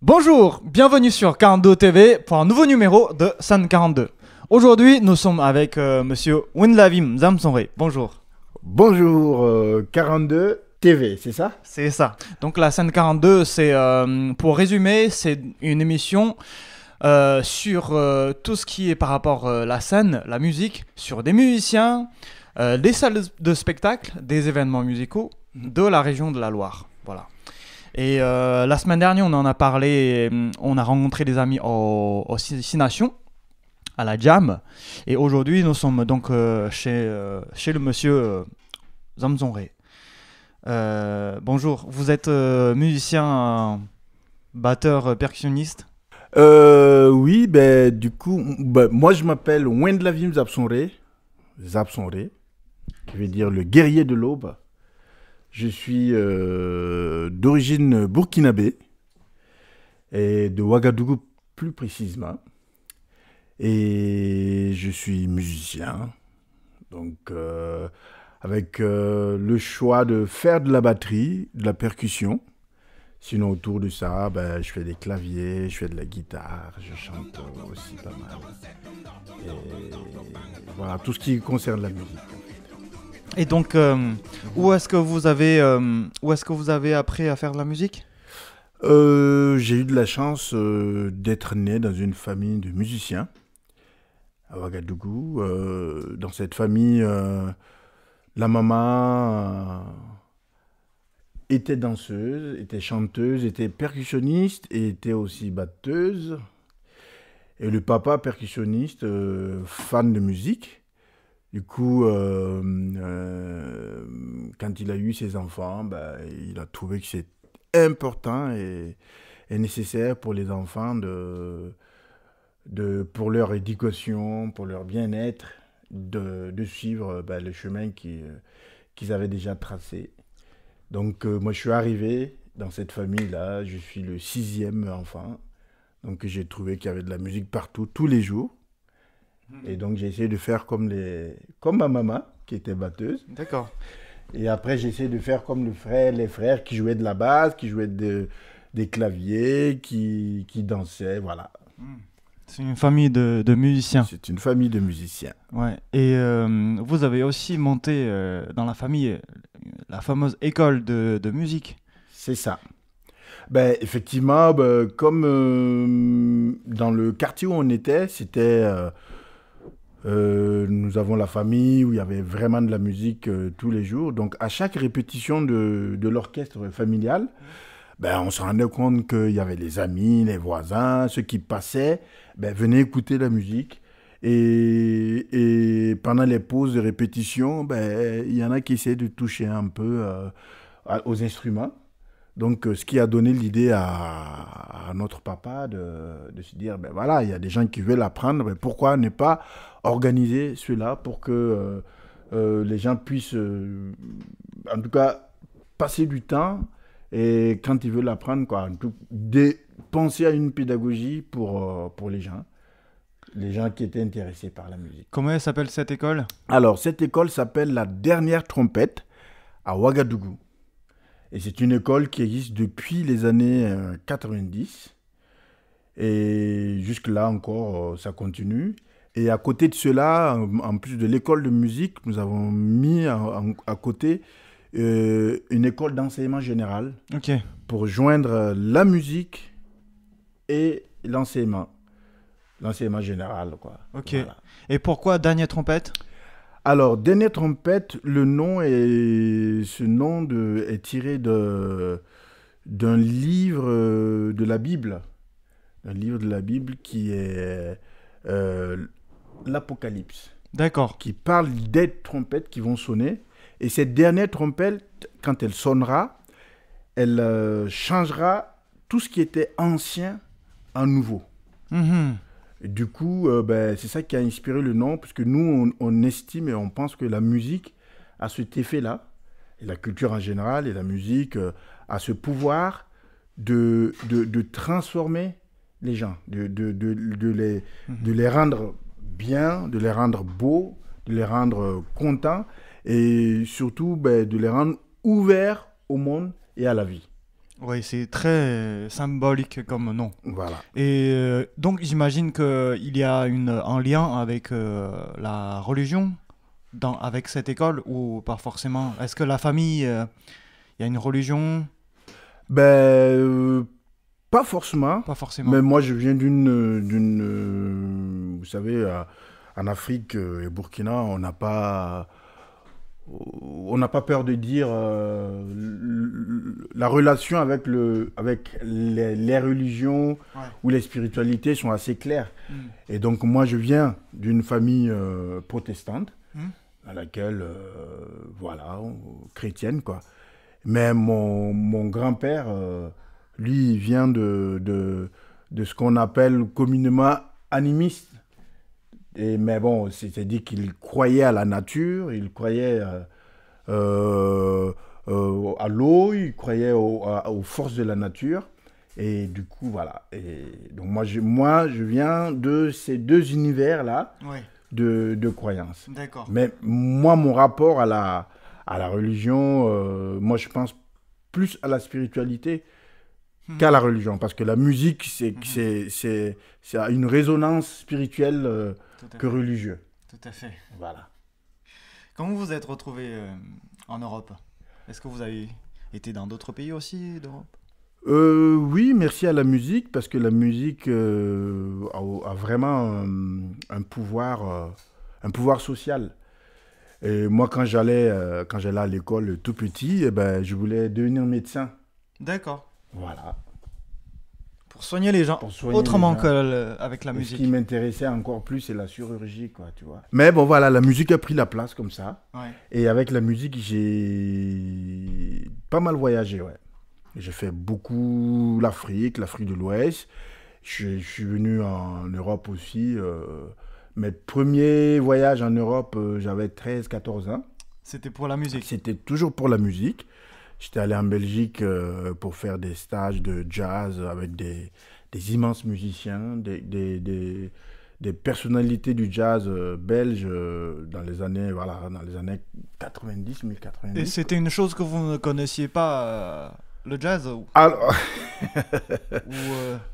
Bonjour, bienvenue sur 42 TV pour un nouveau numéro de San 42. Aujourd'hui, nous sommes avec monsieur Windlavim Zamsonre. Bonjour. Bonjour, 42 TV, c'est ça? C'est ça. Donc la San 42, c'est, pour résumer, c'est une émission sur tout ce qui est par rapport à la scène, la musique, sur des musiciens, des salles de spectacle, des événements musicaux de la région de la Loire. Voilà. Et la semaine dernière, on en a parlé, on a rencontré des amis au Six Nations, à la Jam. Et aujourd'hui, nous sommes donc chez le monsieur Zamzonre. Bonjour, vous êtes musicien, batteur, percussionniste? Oui, ben, du coup, moi je m'appelle Wendlavim Zamsonre, qui veut dire le guerrier de l'aube. Je suis d'origine burkinabé et de Ouagadougou plus précisément. Et je suis musicien, donc avec le choix de faire de la batterie, de la percussion. Sinon, autour de ça, ben, je fais des claviers, je fais de la guitare, je chante aussi pas mal. Et voilà, tout ce qui concerne la musique. Et donc, où est-ce que vous avez appris à faire de la musique? J'ai eu de la chance d'être né dans une famille de musiciens à Ouagadougou. Dans cette famille, la maman était danseuse, était chanteuse, était percussionniste et était aussi batteuse. Et le papa percussionniste, fan de musique. Du coup, quand il a eu ses enfants, ben, il a trouvé que c'est important et nécessaire pour les enfants pour leur éducation, pour leur bien-être, de suivre ben, le chemin qu'ils avaient déjà tracé. Donc, moi, je suis arrivé dans cette famille-là, je suis le 6e enfant. Donc, j'ai trouvé qu'il y avait de la musique partout, tous les jours. Et donc, j'ai essayé de faire comme ma maman, qui était batteuse. D'accord. Et après, j'ai essayé de faire comme les frères qui jouaient de la basse, qui jouaient des claviers, qui dansaient, voilà. C'est une famille de musiciens. C'est une famille de musiciens. Ouais. Et vous avez aussi monté dans la famille la fameuse école de musique. C'est ça. Ben, effectivement, ben, comme dans le quartier où on était, c'était... nous avons la famille où il y avait vraiment de la musique tous les jours. Donc, à chaque répétition de l'orchestre familial, ben, on se rendait compte qu'il y avait les amis, les voisins, ceux qui passaient, ben, venaient écouter la musique. Et pendant les pauses de répétition, ben, il y en a qui essayaient de toucher un peu aux instruments. Donc, ce qui a donné l'idée à notre papa de se dire, ben voilà, il y a des gens qui veulent apprendre, ben pourquoi ne pas organiser cela pour que les gens puissent, en tout cas, passer du temps et quand ils veulent apprendre, quoi, penser à une pédagogie pour les gens qui étaient intéressés par la musique. Comment elle s'appelle cette école? Alors, cette école s'appelle la Dernière Trompette à Ouagadougou. Et c'est une école qui existe depuis les années 90. Et jusque-là encore, ça continue. Et à côté de cela, en plus de l'école de musique, nous avons mis à côté une école d'enseignement général. Ok. Pour joindre la musique et l'enseignement. L'enseignement général, quoi. Ok. Voilà. Et pourquoi Dernière Trompette? Alors, Dernière Trompette, ce nom est tiré d'un livre de la Bible. Un livre de la Bible qui est l'Apocalypse. D'accord. Qui parle des trompettes qui vont sonner. Et cette dernière trompette, quand elle sonnera, elle changera tout ce qui était ancien en nouveau. Et du coup, ben, c'est ça qui a inspiré le nom, parce que nous, on estime et on pense que la musique a cet effet-là, et la culture en général, et la musique a ce pouvoir de transformer les gens, de les rendre bien, de les rendre beaux, de les rendre contents, et surtout ben, de les rendre ouverts au monde et à la vie. Oui, c'est très symbolique comme nom. Voilà. Et donc, j'imagine qu'il y a un lien avec la religion avec cette école ou pas forcément? Est-ce que la famille, il y a une religion? Ben, pas forcément, Pas forcément. mais moi je viens vous savez, en Afrique et Burkina, on n'a pas peur de dire la relation avec les religions Ouais. ou les spiritualités sont assez claires. Mm. Et donc moi je viens d'une famille protestante, Mm. à laquelle, voilà, chrétienne quoi. Mais mon grand-père, lui, il vient de ce qu'on appelle communément animiste. Mais bon, c'est-à-dire qu'il croyait à la nature, il croyait à l'eau, il croyait aux forces de la nature. Et du coup, voilà. Et donc moi, je viens de ces deux univers-là Ouais, de croyances. d'accord. Mais moi, mon rapport à la religion, moi, je pense plus à la spiritualité qu'à la religion. Parce que la musique, c'est une résonance spirituelle Tout à que fait. religieuse. Tout à fait. Voilà. Comment vous vous êtes retrouvé en Europe? Est-ce que vous avez été dans d'autres pays aussi d'Europe? Oui, merci à la musique, parce que la musique a vraiment un pouvoir social. Et moi, quand j'allais à l'école tout petit, eh ben, je voulais devenir médecin. D'accord. Voilà. Pour soigner les gens Pour soigner les autrement gens. qu'avec la Et ce qui musique. m'intéressait encore plus, c'est la chirurgie, quoi, tu vois. Mais bon, voilà, la musique a pris la place comme ça. Ouais. Et avec la musique, j'ai pas mal voyagé, ouais. J'ai fait beaucoup l'Afrique de l'Ouest. Je suis venu en Europe aussi. Mes premiers voyages en Europe, j'avais 13, 14 ans. C'était pour la musique. C'était toujours pour la musique. J'étais allé en Belgique pour faire des stages de jazz avec des immenses musiciens, des personnalités du jazz belges dans les années 90, Et 1090. c'était une chose que vous ne connaissiez pas, le jazz Alors,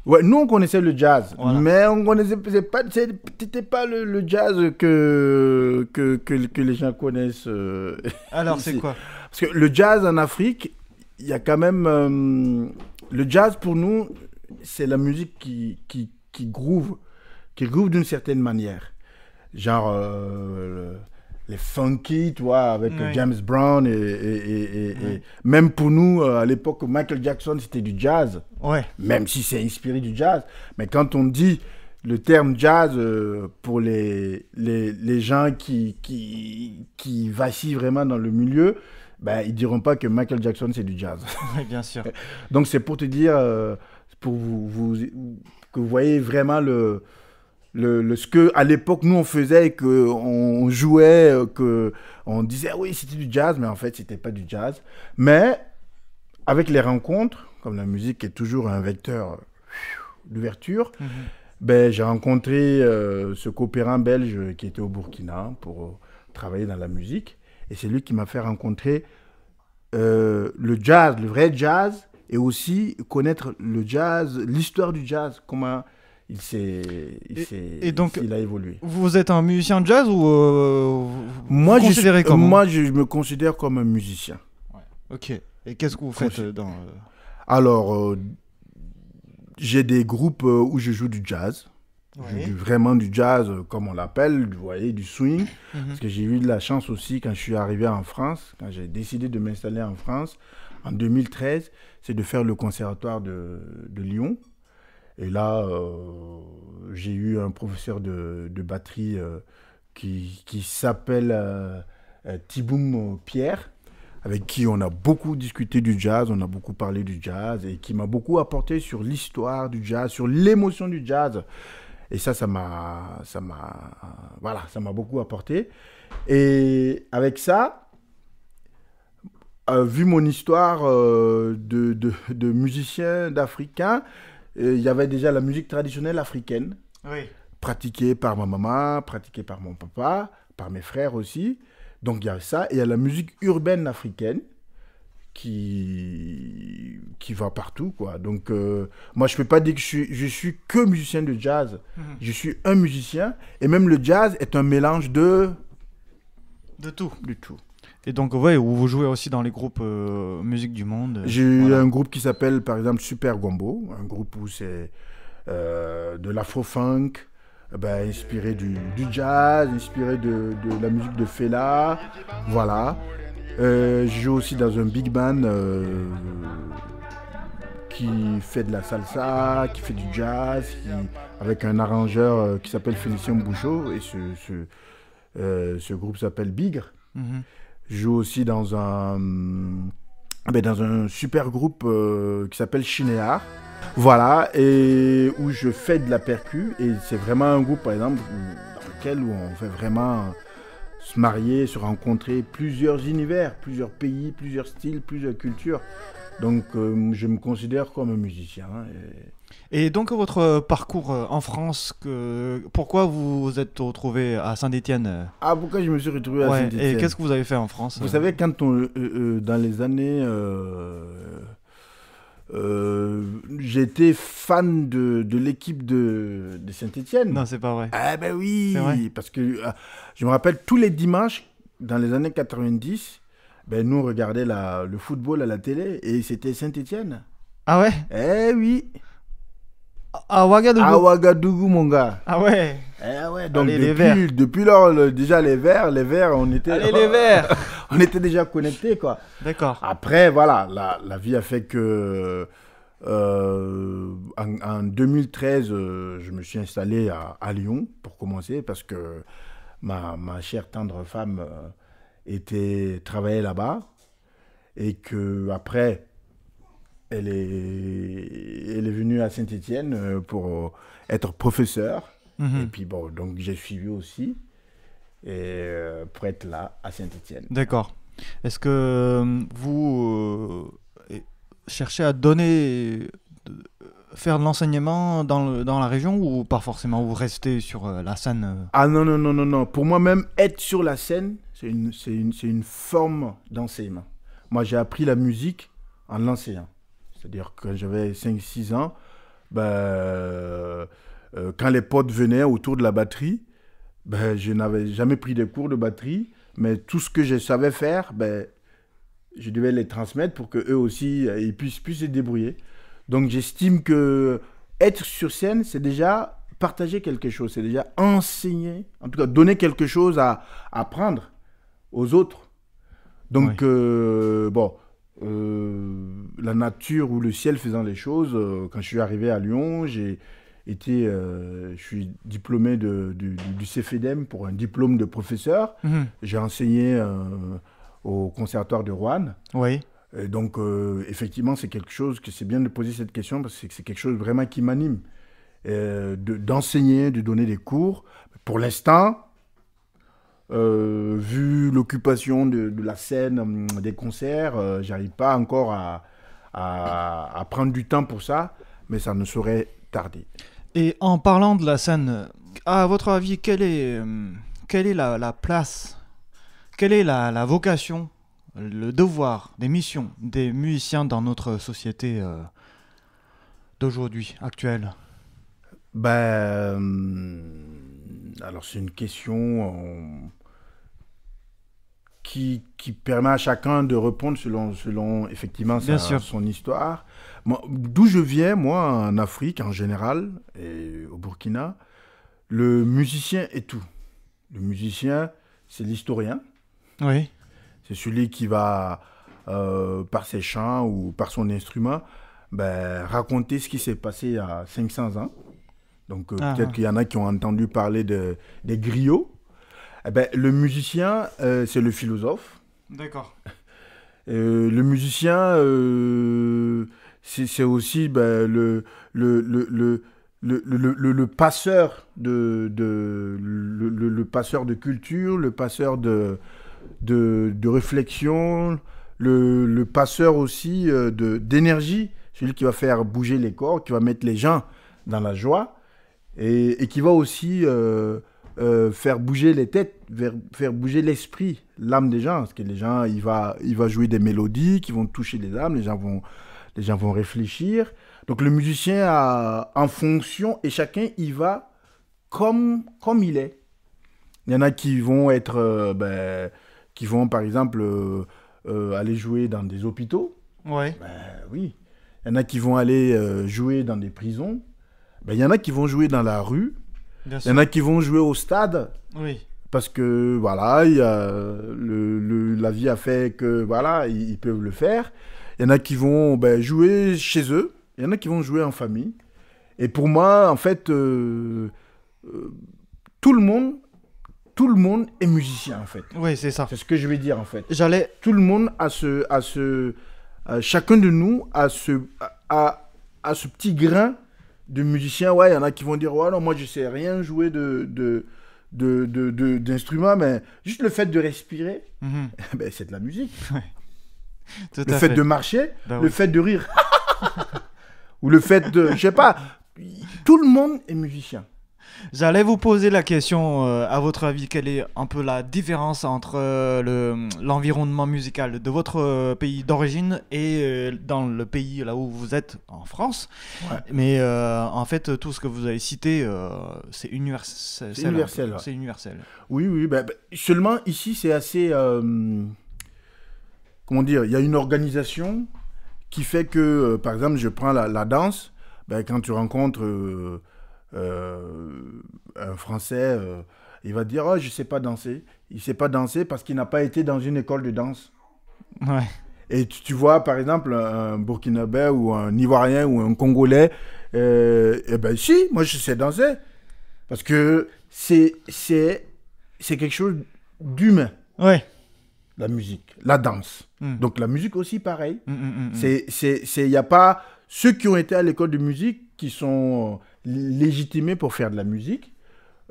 ouais, nous on connaissait le jazz, Voilà. mais on connaissait c'était pas le jazz que les gens connaissent. Alors, c'est ici. quoi? Parce que le jazz en Afrique, il y a quand même le jazz pour nous, c'est la musique qui groove d'une certaine manière. Genre les funky, tu vois, avec Oui. James Brown et même pour nous à l'époque, Michael Jackson c'était du jazz. Ouais. Même si c'est inspiré du jazz. Mais quand on dit le terme jazz pour les gens qui vacillent vraiment dans le milieu, ben, ils diront pas que Michael Jackson c'est du jazz. Oui, bien sûr. Donc c'est pour te dire, pour que vous voyez vraiment ce que à l'époque nous on faisait, que on jouait, que on disait ah oui c'était du jazz, mais en fait c'était pas du jazz. Mais avec les rencontres, comme la musique est toujours un vecteur d'ouverture, ben, j'ai rencontré ce coopérant belge qui était au Burkina pour travailler dans la musique. Et c'est lui qui m'a fait rencontrer le jazz, le vrai jazz, et aussi connaître le jazz, l'histoire du jazz, comment Et donc, il a évolué. Vous êtes un musicien de jazz ou vous Moi, vous considérez comment? moi, je me considère comme un musicien. Ok. Et qu'est-ce que vous faites dans... Alors, j'ai des groupes où je joue du jazz. Ouais. Vraiment du jazz, comme on l'appelle, vous voyez, du swing. Mhm. Parce que j'ai eu de la chance aussi quand je suis arrivé en France, quand j'ai décidé de m'installer en France, en 2013, c'est de faire le conservatoire de Lyon. Et là, j'ai eu un professeur de batterie qui s'appelle Thiboum Pierre, avec qui on a beaucoup discuté du jazz, on a beaucoup parlé du jazz, et qui m'a beaucoup apporté sur l'histoire du jazz, sur l'émotion du jazz. Et ça m'a beaucoup apporté. Et avec ça, vu mon histoire de musicien, d'Africain, il y avait déjà la musique traditionnelle africaine, Oui. pratiquée par ma maman, pratiquée par mon papa, par mes frères aussi. Donc il y a ça. Et il y a la musique urbaine africaine, qui va partout, quoi. Donc, moi, je ne peux pas dire que je suis que musicien de jazz. Je suis un musicien. Et même le jazz est un mélange de tout. De tout. Et donc, ouais, vous jouez aussi dans les groupes musique du monde. J'ai eu un groupe qui s'appelle, par exemple, Super Gombo. Un groupe où c'est de l'afro-funk, inspiré du jazz, inspiré de la musique de Fela. Voilà. Je joue aussi dans un big band qui fait de la salsa, qui fait du jazz, avec un arrangeur qui s'appelle Félicien Bouchot. Et ce groupe s'appelle Bigre. Je joue aussi dans un super groupe qui s'appelle Chinéar. Voilà, et où je fais de la percu. Et c'est vraiment un groupe, par exemple, dans lequel on fait vraiment se marier, se rencontrer, plusieurs univers, plusieurs pays, plusieurs styles, plusieurs cultures. Donc, je me considère comme un musicien. Et donc, votre parcours en France, pourquoi vous vous êtes retrouvé à Saint-Étienne? Ah, pourquoi je me suis retrouvé à Saint-Étienne? Et qu'est-ce que vous avez fait en France? Vous savez, quand dans les années... j'étais fan de l'équipe de Saint-Étienne. Non, c'est pas vrai. Ah ben oui, c'est vrai. Parce que je me rappelle tous les dimanches, dans les années 90, nous on regardait le football à la télé et c'était Saint-Étienne. Ah ouais? Eh oui. À Ouagadougou. À Ouagadougou, mon gars. Ah ouais. Eh ouais, donc allez, les Verts. Depuis lors, déjà les Verts, on était... Allez, les Verts. On était déjà connectés, quoi. D'accord. Après, voilà, la vie a fait que... en 2013, je me suis installé à Lyon, pour commencer, parce que ma chère tendre femme travaillait là-bas. Et qu'après... Elle est venue à Saint-Étienne pour être professeur. Et puis bon, donc j'ai suivi aussi pour être là à Saint-Étienne. D'accord. Est-ce que vous cherchez à faire de l'enseignement dans la région ou pas forcément, vous restez sur la scène? Ah non. Pour moi, même être sur la scène, c'est une forme d'enseignement. Moi, j'ai appris la musique en l'enseignant. C'est-à-dire que quand j'avais 5-6 ans, quand les potes venaient autour de la batterie, je n'avais jamais pris de cours de batterie, mais tout ce que je savais faire, je devais les transmettre pour qu'eux aussi ils puissent se débrouiller. Donc j'estime que être sur scène, c'est déjà partager quelque chose, c'est déjà enseigner, en tout cas donner quelque chose à apprendre aux autres. Donc, la nature ou le ciel faisant les choses, quand je suis arrivé à Lyon, je suis diplômé du CFEDEM pour un diplôme de professeur. J'ai enseigné au conservatoire de Roanne. Oui. Et donc, effectivement, c'est quelque chose que c'est bien de poser cette question parce que c'est quelque chose vraiment qui m'anime. D'enseigner, de donner des cours. Pour l'instant, vu l'occupation de la scène, des concerts, j'arrive pas encore à prendre du temps pour ça, mais ça ne saurait tarder. Et en parlant de la scène, à votre avis, quelle est la place, quelle est la vocation, le devoir, des missions des musiciens dans notre société d'aujourd'hui, actuelle? Alors c'est une question qui permet à chacun de répondre selon effectivement son histoire. D'où je viens, moi, en Afrique en général, et au Burkina, le musicien est tout. Le musicien, c'est l'historien. Oui. C'est celui qui va, par ses chants ou par son instrument, raconter ce qui s'est passé il y a 500 ans. Donc peut-être qu'il y en a qui ont entendu parler des griots. Le musicien, c'est le philosophe. D'accord. Le musicien, c'est aussi le passeur le passeur de culture, le passeur de réflexion, le passeur aussi d'énergie, celui qui va faire bouger les corps, qui va mettre les gens dans la joie et qui va aussi faire bouger les têtes, faire bouger l'esprit, l'âme des gens. Parce que les gens, il va jouer des mélodies qui vont toucher les âmes, les gens vont réfléchir. Donc le musicien a en fonction, et chacun y va comme il est. Il y en a qui vont être, qui vont par exemple aller jouer dans des hôpitaux. Ouais. Oui. Il y en a qui vont aller jouer dans des prisons. Il y en a qui vont jouer dans la rue. Il y en a qui vont jouer au stade. Oui. Parce que voilà, la vie a fait que voilà, ils peuvent le faire. Il y en a qui vont jouer chez eux. Il y en a qui vont jouer en famille. Et pour moi, en fait, tout le monde est musicien, en fait. Oui, c'est ça. C'est ce que je vais dire, en fait. Tout le monde chacun de nous a ce petit grain de musicien. Ouais, il y en a qui vont dire, ouais, non, moi, je sais rien jouer d'instrument, mais juste le fait de respirer, c'est de la musique. Ouais. Le fait de marcher, le fait de rire. Ou le fait de... Je sais pas. Tout le monde est musicien. J'allais vous poser la question, à votre avis, quelle est un peu la différence entre l'environnement musical de votre pays d'origine et dans le pays là où vous êtes, en France. Ouais. Mais en fait, tout ce que vous avez cité, c'est universel. C'est universel. Ouais. C'est universel. Oui. Seulement, ici, c'est assez... comment dire? Il y a une organisation qui fait que, par exemple, je prends la danse. Quand tu rencontres... un Français, il va dire « Oh, je ne sais pas danser ». Il ne sait pas danser parce qu'il n'a pas été dans une école de danse. Ouais. Et tu vois, par exemple, un Burkinabé ou un Ivoirien ou un Congolais, si, moi je sais danser. Parce que c'est quelque chose d'humain. Ouais. La musique, la danse. Donc la musique aussi, pareil. Il n'y a pas ceux qui ont été à l'école de musique qui sont... légitimés pour faire de la musique,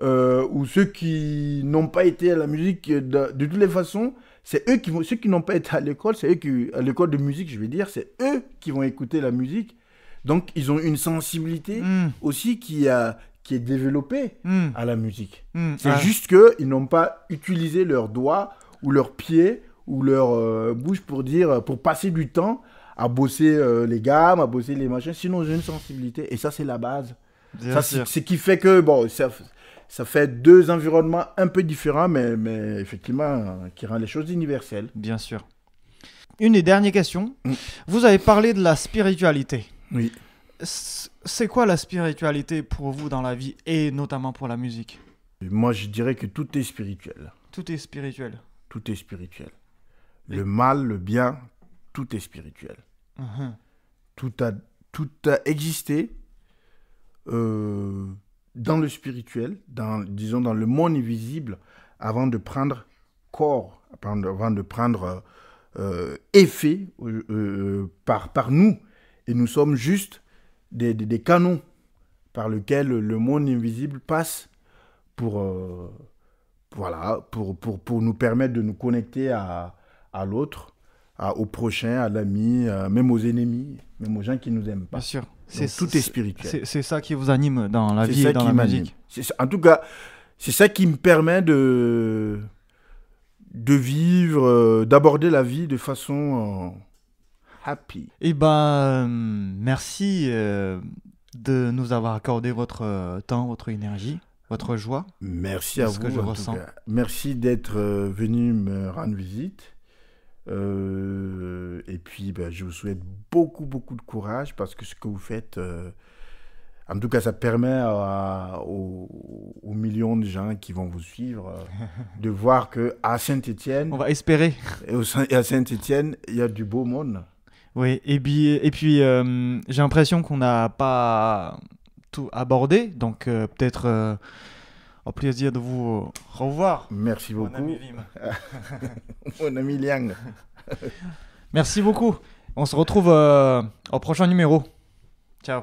ou ceux qui n'ont pas été à la musique de toutes les façons, c'est eux ceux qui n'ont pas été à l'école, c'est eux qui, à l'école de musique, je vais dire, c'est eux qui vont écouter la musique. Donc, ils ont une sensibilité aussi qui est développée à la musique. C'est juste qu'ils n'ont pas utilisé leurs doigts ou leurs pieds ou leur bouche pour passer du temps à bosser les gammes, à bosser les machins. Sinon, j'ai une sensibilité. Et ça, c'est la base. C'est ce qui fait que, ça fait deux environnements un peu différents, mais effectivement, qui rend les choses universelles. Bien sûr. Une des dernières questions. Vous avez parlé de la spiritualité. Oui. C'est quoi la spiritualité pour vous dans la vie et notamment pour la musique? Moi, je dirais que tout est spirituel. Tout est spirituel. Tout est spirituel. Le mal, le bien, tout est spirituel. Tout a existé dans le spirituel, disons dans le monde invisible, avant de prendre corps, avant de prendre effet par nous. Et nous sommes juste des canaux par lesquels le monde invisible passe pour nous permettre de nous connecter à l'autre, au prochain, à l'ami, même aux ennemis, même aux gens qui ne nous aiment pas. Bien sûr. Tout est spirituel. C'est ça qui vous anime dans la vie et dans la musique. En tout cas, c'est ça qui me permet de vivre, d'aborder la vie de façon happy. Eh ben, merci de nous avoir accordé votre temps, votre énergie, votre joie. Merci à vous. Ce que je ressens. Merci d'être venu me rendre visite. Et puis je vous souhaite beaucoup de courage parce que ce que vous faites, en tout cas ça permet aux millions de gens qui vont vous suivre de voir qu'à Saint-Étienne, on va espérer, et à Saint-Étienne il y a du beau monde. Oui, et puis j'ai l'impression qu'on n'a pas tout abordé, donc peut-être au plaisir de vous revoir. Merci beaucoup. Mon ami Wim. Mon ami Liang. Merci beaucoup. On se retrouve au prochain numéro. Ciao.